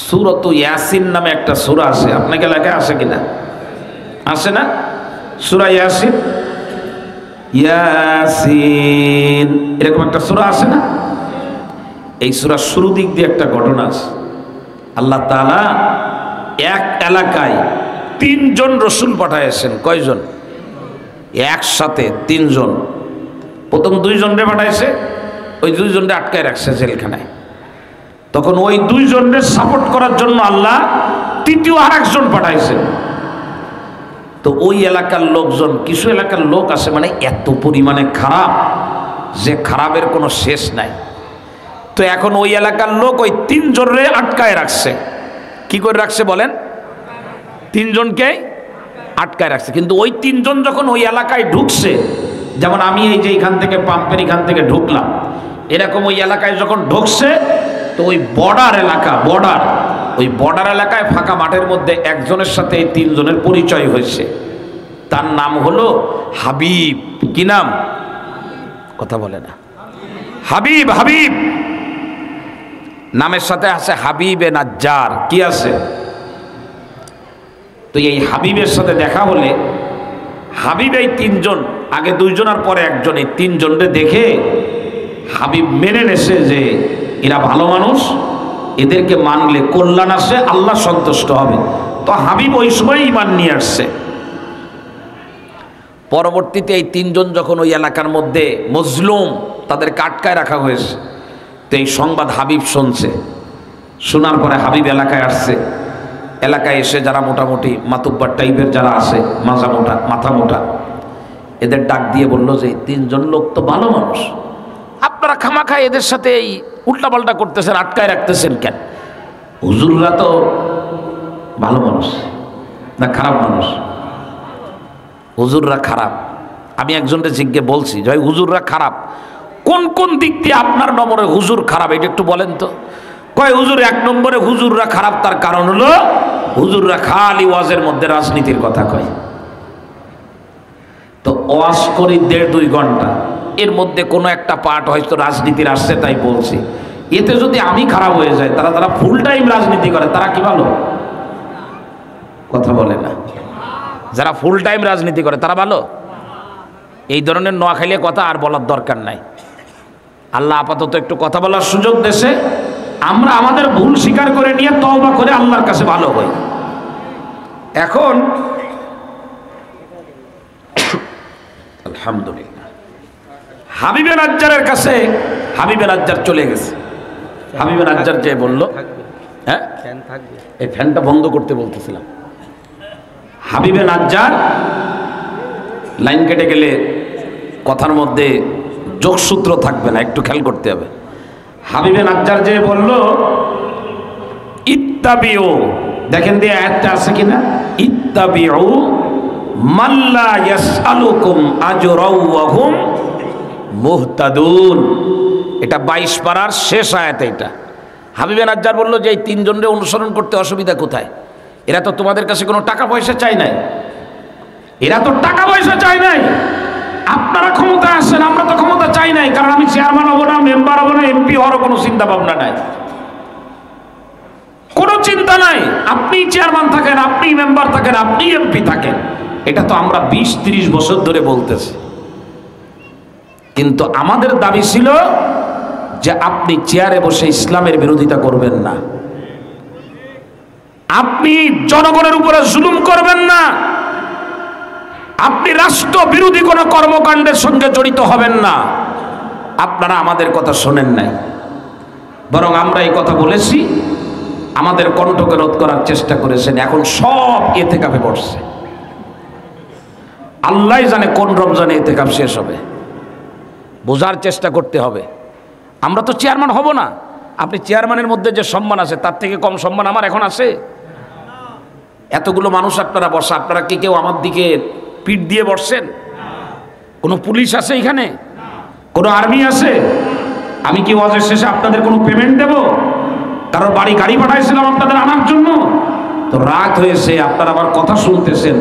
সূরাত ইয়াসিন নামে একটা সূরা আছে, আপনাকে লেখা আছে কিনা? আছে না? সূরা ইয়াসিন, ইয়াসিন এরকম একটা সূরা আছে না? এই সূরার শুরু দিক দিয়ে একটা ঘটনা আছে। আল্লাহ তাআলা এক এলাকায় 3 জন রসুল পাঠাইছেন। কয়জন? একসাথে 3 জন। প্রথম 2 জনরে পাঠাইছে, ওই 2 জনরে আটকায় রাখছে জেলখানায়। তখন ওই 2 জনরে সাপোর্ট করার জন্য আল্লাহ তৃতীয় আরেকজন পাঠাইছেন। তো ওই এলাকার লোকজন, কিছু এলাকার লোক আছে মানে এত পরিমাণে খারাপ যে খারাপের কোনো শেষ নাই। তো এখন ওই এলাকার লোক ওই 3 জনরে আটকায় রাখছে। কি করে রাখছে বলেন? 3 জনকে আটকায় রাখছে। কিন্তু ওই 3 জন যখন ওই এলাকায় ঢুকছে, যেমন আমি এই যে এখান থেকে পাম্পের এখান থেকে ঢুকলাম, এরকম ওই এলাকায় যখন ঢুকছে, তো ওই বর্ডার এলাকা, ওই বর্ডার এলাকায় ফাঁকা মাঠের মধ্যে একজনের সাথে এই 3 জনের পরিচয় হয়েছে। তার নাম হলো হাবিব। কি নাম? কথা বলে না। হাবিব নামের সাথে আছে হাবিবে নাজ্জার। কি আছে? তো এই হাবিবের সাথে দেখা হলে হাবিব এই 3 জন, আগে 2 জন আর পরে একজন, এই 3 জনরে দেখে হাবিব মেনে নেছে যে এরা ভালো মানুষ, এদেরকে মানলে কল্যাণ আসে, আল্লাহ সন্তুষ্ট হবে। তো হাবিব ওই সময় ঈমান নিয়ে আসছে। পরবর্তীতে এই 3 জন যখন ওই এলাকার মধ্যে মজলুম, তাদেরকে আটকায় রাখা হয়েছে, তো এই সংবাদ হাবিব শুনছে। শোনার পরে হাবিব এলাকায় আসছে। এলাকায় এসে যারা মোটামুটি মাতুব্বার টাইপের যারা আছে, মাথা মোটা, এদের ডাক দিয়ে বলল যে 3 জন লোক তো ভালো মানুষ, আপনারা খামাখায় এদের সাথে এই উল্টাপাল্টা করতেছেন, আটকায় রাখতেছেন কেন? হুজুররা তো ভালো মানুষ না খারাপ মানুষ? হুজুররা খারাপ। আমি একজনকে জিজ্ঞেস বলছি যে হুজুররা খারাপ, কোন কোন দিক দিয়ে আপনার নম্বরে হুজুর খারাপ এটা একটু বলেন তো। কয় হুজুর 1 নম্বরে হুজুররা খারাপ, তার কারণ হলো হুজুররা খালি ওয়াজের মধ্যে রাজনীতির কথা কয়। তো ওয়াজ করি 1.5-2 ঘন্টা, এর মধ্যে কোনো একটা পার্ট হয়তো রাজনীতির আসছে, তাই বলছি। এতে যদি আমি খারাপ হয়ে যাই, তারা ফুল টাইম রাজনীতি করে, তারা কি ভালো? কথা বলে না। যারা ফুল টাইম রাজনীতি করে তারা ভালো? এই ধরনের নোয়াখাইলে কথা আর বলার দরকার নাই। আল্লাহ আপাতত একটু কথা বলার সুযোগ দেশে, আমরা আমাদের ভুল স্বীকার করে নিয়ে তওবা করে আল্লাহর কাছে ভালো হই। এখন আলহামদুলিল্লাহ হাবিবে নাজ্জারের কাছে, হাবিবে নাজ্জার চলে গেছে। হাবিবে নাজ্জার যে বলল, হ্যাঁ এই ফ্যানটা বন্ধ করতে বলতেছিলাম। হাবিবে নাজ্জার, লাইন কেটে গেলে কথার মধ্যে যোগসূত্র থাকবে না, একটু খেয়াল করতে হবে। হাবিবে নাজ্জার যে বলল ইত্তাবিউ, দেখেন দিয়ে আয়াতটা আছে কিনা, ইত্তাবিউ মাল্লা ইয়াসআলুকুম আজরাও ওয়া হুম মুহতাদুন। এটা 22 পারার শেষ আয়াত। এটা হাবিবে নাজ্জার বলল যে এই 3 জনরে অনুসরণ করতে অসুবিধা কোথায়? এরা তো তোমাদের কাছে কোনো টাকা পয়সা চাই নাই, এরা তো টাকা পয়সা চাই নাই। আপনারা ক্ষমতা আসেন, আমরা তো ক্ষমতা চাই নাই, কারণ আমি চেয়ারম্যান হবো না, মেম্বার হবো না, এমপি হওয়ার কোনো চিন্তা ভাবনা নাই, কোনো চিন্তা নাই। আপনি চেয়ারম্যান থাকেন, আপনি মেম্বার থাকেন, আপনি এমপি থাকেন, এটা তো আমরা 20-30 বছর ধরে বলতেছি। কিন্তু আমাদের দাবি ছিল যে আপনি চেয়ারে বসে ইসলামের বিরোধিতা করবেন না, আপনি জনগণের উপরে জুলুম করবেন না, আপনি রাষ্ট্র বিরোধী কোনো কর্মকাণ্ডের সঙ্গে জড়িত হবেন না। আপনারা আমাদের কথা শোনেন নাই, বরং আমরা এই কথা বলেছি, আমাদের কণ্ঠকে রোধ করার চেষ্টা করেছেন। এখন সব ইতিকাফে পড়ছে। আল্লাহ জানে কোন রমজানে ইতিকাফ শেষ হবে। বোঝার চেষ্টা করতে হবে। আমরা তো চেয়ারম্যান হব না। আপনি চেয়ারম্যানের মধ্যে যে সম্মান আছে তার থেকে কম সম্মান আমার এখন আছে? এতগুলো মানুষ আপনারা বসা, আপনারা কি কেউ আমার দিকে পিঠ দিয়ে বসছেন? কোনো পুলিশ আছে এখানে? কোনো আর্মি আছে? আমি কি ওয়াজের শেষে আপনাদের কোনো পেমেন্ট দেব? কারোর বাড়ি গাড়ি পাঠাইছিলাম আপনাদের আনার জন্য? তো রাত হয়েছে, আপনারা আমার কথা শুনতেছেন।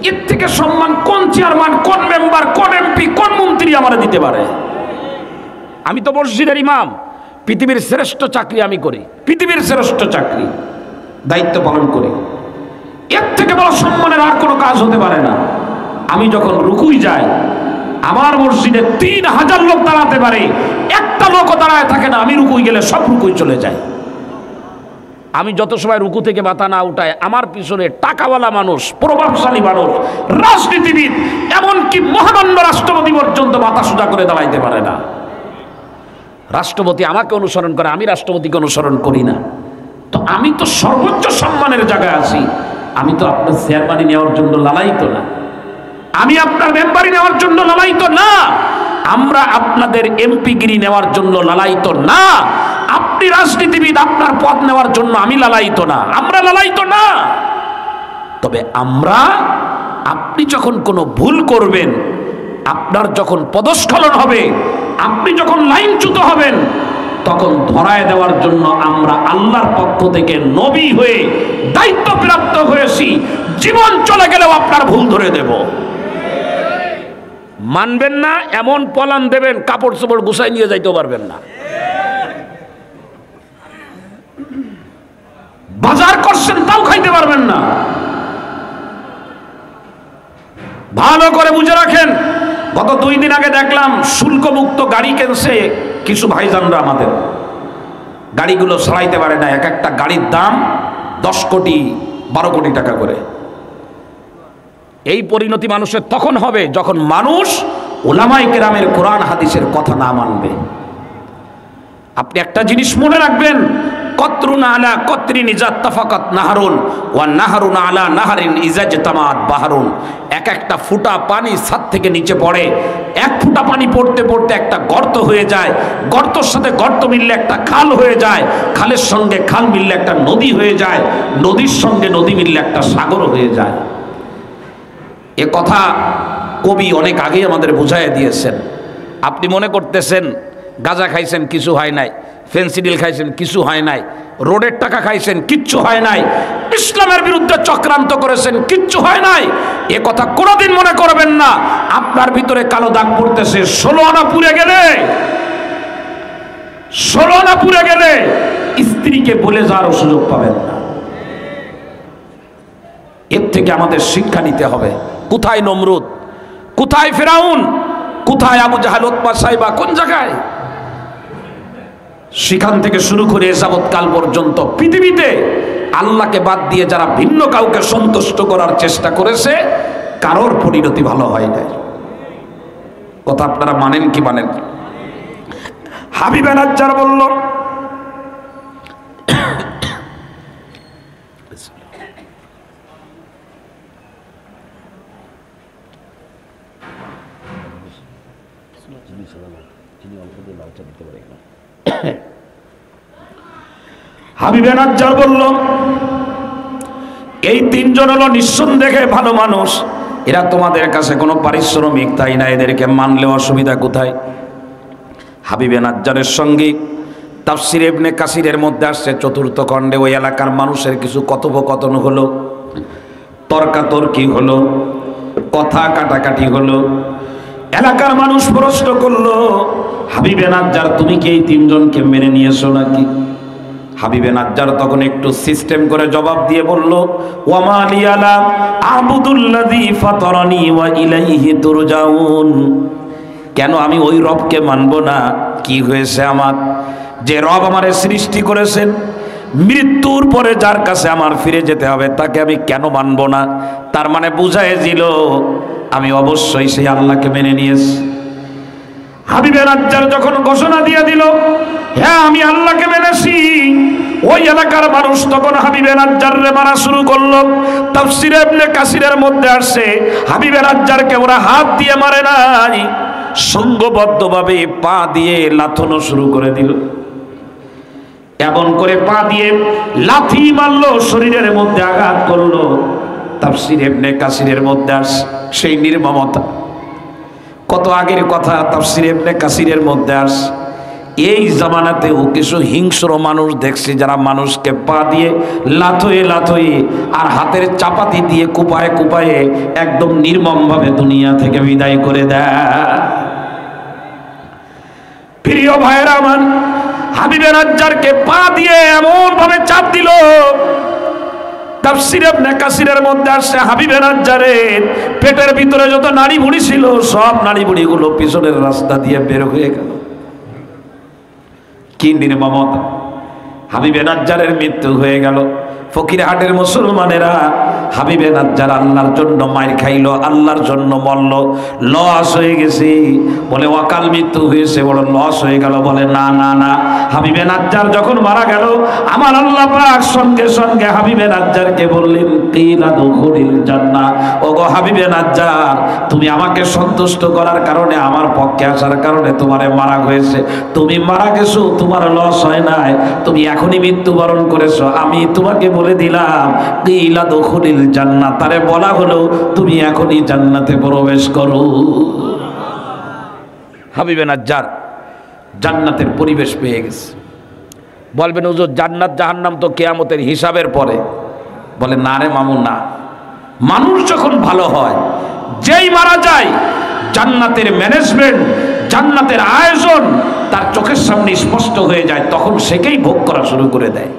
এর থেকে সম্মান কোন চেয়ারম্যান, কোন মেম্বার, কোন এমপি, কোন মন্ত্রী আমার দিতে পারে? আমি তো মসজিদের ইমাম, পৃথিবীর শ্রেষ্ঠ চাকরি আমি করি, পৃথিবীর শ্রেষ্ঠ চাকরি। দায়িত্ব পালন করি। এর থেকে বড় সম্মানের আর কোনো কাজ হতে পারে না। আমি যখন রুকুই যাই, আমার মসজিদে 3000 লোক দাঁড়াতে পারে, একটা লোকও দাঁড়ায় থাকে না। আমি রুকুই গেলে সব রুকুই চলে যায়। আমি যত সময় রুকু থেকে মাথা না উঠায়, আমার পিছনে টাকাওয়ালা মানুষ, প্রভাবশালী মানুষ, রাজনীতিবিদ, এমনকি মহামান্য রাষ্ট্রপতি পর্যন্ত মাথা সোজা করে দাঁড়াইতে পারে না। রাষ্ট্রপতি আমাকে অনুসরণ করে, আমি রাষ্ট্রপতিকে অনুসরণ করি না। তো আমি তো সর্বোচ্চ সম্মানের জায়গায় আছি। আমি তো আপনার চেয়ারম্যানই নেওয়ার জন্য লালায়িত না, আমি আপনার মেম্বারি নেওয়ার জন্য লালায়িত না, আমরা আপনাদের এমপিগিরি নেওয়ার জন্য লালায়িত না, আপনি রাজনীতিবিদ, আপনার পদ নেওয়ার জন্য আমি লালায়িত না, আমরা লালায়িত না। তবে আমরা, আপনি যখন কোনো ভুল করবেন, আপনার যখন পদস্খলন হবে, আপনি যখন লাইনচ্যুত হবেন, তখন ধরায় দেওয়ার জন্য আমরা আল্লাহর পক্ষ থেকে নবী হয়ে দায়িত্বপ্রাপ্ত হয়েছি। জীবন চলে গেলেও আপনার ভুল ধরে দেব। মানবেন না এমন পলান দেবেন, কাপড় চোপড় গুছাই নিয়ে যাইতে পারবেন না। বাজার করছেন তাও খাইতে পারবেন না। ভালো করে বুঝে রাখেন, গত 2 দিন আগে দেখলাম শুল্কমুক্ত গাড়ি কিনছে কিছু ভাইজানরা। আমাদের গাড়িগুলো চালাইতে পারে না, এক একটা গাড়ির দাম 10 কোটি 12 কোটি টাকা করে। এই পরিণতি মানুষের তখন হবে যখন মানুষ উলামায়ে কেরামের কোরআন হাদিসের কথা না মানবে। আপনি একটা জিনিস মনে রাখবেন, কতরুন আলা কতরিন ইজা তাফাকাত নাহারুন ওয়া নাহারুন আলা নাহারিন ইজা জাতামাত বাহারুন। এক একটা ফুটা পানি ছাদ থেকে নিচে পড়ে, এক ফুটা পানি পড়তে পড়তে একটা গর্ত হয়ে যায়, গর্তর সাথে গর্ত মিললে একটা খাল হয়ে যায়, খালের সঙ্গে খাল মিললে একটা নদী হয়ে যায়, নদীর সঙ্গে নদী মিললে একটা সাগর হয়ে যায়। এ কথা কবি অনেক আগেই আমাদের বুঝাইয়া দিয়েছেন। আপনি মনে করতেছেন গাঁজা খাইছেন কিছু হয় নাই, ফেন্সিডিল খাইছেন কিছু হয় নাই, রোডের টাকা খাইছেন কিচ্ছু হয় নাই, ইসলামের বিরুদ্ধে চক্রান্ত করেছেন কিচ্ছু হয় নাই। এ কথা কোনোদিন মনে করবেন না। আপনার ভিতরে কালো দাগ পড়তেছে। 16 আনা পুড়ে গেলে, 16 আনা পুড়ে গেলে স্ত্রীকে বলে যাওয়ার সুযোগ পাবেন না। এর থেকে আমাদের শিক্ষা নিতে হবে। কোথায় নমরুদ, কোথায় ফেরাউন, কোথায় আবু জাহেল, উতবা, সাইবা, কোন জায়গায়? সেখান থেকে শুরু করে যাবৎকাল পর্যন্ত পৃথিবীতে আল্লাহকে বাদ দিয়ে যারা ভিন্ন কাউকে সন্তুষ্ট করার চেষ্টা করেছে, কারোর পরিণতি ভালো হয় নাই। কথা আপনারা মানেন কি মানেন? হাবিবে নাজ্জার বলল, হাবিবে নাজ্জার বলল, এই 3 জন হলো নিঃসন্দেহে ভালো মানুষ। এরা তোমাদের কাছে কোনো পারিশ্রমিক তাই না, এদেরকে মানলে অসুবিধা কোথায়? হাবিবে নাজ্জারের সঙ্গে তাফসির ইবনে কাসিরের মধ্যে আসছে 4th খণ্ডে ওই এলাকার মানুষের কিছু কথোপকথন হলো, তর্কাতর্কি হলো, কথা কাটাকাটি হলো। এলাকার মানুষ প্রশ্ন করলো, হাবিবে নাজ্জার তুমি কি এই 3 জনকে মেনে নিয়েছো নাকি? হাবিবে নাজ্জার তখন একটু সিস্টেম করে জবাব দিয়ে বলল, ওয়ামা লিয়ালা আবুদুল্লাযী ফাতারানি ওয়া ইলাইহি তুরজাউন। কেন আমি ওই রবকে মানব না? কি হয়েছে আমার? যে রব আমারে সৃষ্টি করেছেন, মৃত্যুর পরে যার কাছে আমার ফিরে যেতে হবে, তাকে আমি কেন মানব না? তার মানে বুঝায় দিল আমি অবশ্যই সেই আল্লাহকে মেনে নিয়েছি। হাবিবে নাজ্জার যখন ঘোষণা দিয়ে দিল, হ্যাঁ আমি আল্লাহকে মেনেছি, ওই এলাকার মানুষ তখন হাবিবে নাজ্জারকে মারা শুরু করলো। তাফসীর ইবনে কাসিরের মধ্যে আসছে, হাবিবে নাজ্জারকে ওরা হাত দিয়ে মারে নাই, সংঘবদ্ধভাবে পা দিয়ে লাথনো শুরু করে দিল। এমন করে পা দিয়ে লাথি মারলো, শরীরের মধ্যে আঘাত করলো। তাফসীর ইবনে কাসিরের মধ্যে আসছে সেই নির্মমতা। কত আগের কথা, তাফসীর ইবনে কাসিরের মধ্যে আসছে এই জামানাতেও কিছু হিংস্র মানুষ দেখছি যারা মানুষকে পা দিয়ে লাথয়ে লাথয়ে আর হাতের চাপাতি দিয়ে কুপায়ে কুপায়ে একদম নির্মমভাবে দুনিয়া থেকে বিদায় করে দেয়। প্রিয় ভাইরা আমার, হাবিবে নাজ্জারকে পা দিয়ে এমন ভাবে চাপ দিল, তাফসীর ইবনে কাসিরের মধ্যে আসছে হাবিবে নাজ্জারের পেটের ভিতরে যত নাড়ি ভুঁড়ি ছিল সব নাড়ি ভুঁড়িগুলো পিছনের রাস্তা দিয়ে বের হয়ে গেল। কি নির্মমতা! হাবিবে নাজ্জারের মৃত্যু হয়ে গেল। ফকিরহাটের মুসলমানেরা হাবিবে নাজ্জার আল্লাহর জন্য মার খাইলো, আল্লাহর জন্য মরল, লস হয়ে গেছে বলে, অকাল মৃত্যু হয়েছে, বড় লস হয়ে গেল। বলে না না না, হাবিবে নাজ্জার যখন মারা গেল আমার আল্লাহ পাক সঙ্গে সঙ্গে হাবিবে নাজ্জারকে বললেন, কিলা দুখুলিল জান্নাহ। ওগো হাবিবে নাজ্জার, তুমি আমাকে সন্তুষ্ট করার কারণে, আমার পক্ষে আসার কারণে তোমারে মারা হয়েছে। তুমি মারা গেছো, তোমার লস হয় নাই, তুমি এখনই মৃত্যুবরণ করেছো। আমি তোমাকে বলে দিলাম কিলা দুখুলিল জান্নাহ, তারে বলা হলো তুমি এখনই জান্নাতে প্রবেশ করো। হাবিবে নাজ্জার জান্নাতের পরিবেশ পেয়ে গেছে। বলবেন হুজুর জান্নাত জাহান্নাম তো কিয়ামতের হিসাবের পরে। বলে না রে মামু না, মানুষ যখন ভালো হয়, যেই মারা যায় জান্নাতের ম্যানেজমেন্ট, জান্নাতের আয়োজন তার চোখের সামনে স্পষ্ট হয়ে যায়, তখন সেকেই ভোগ করা শুরু করে দেয়।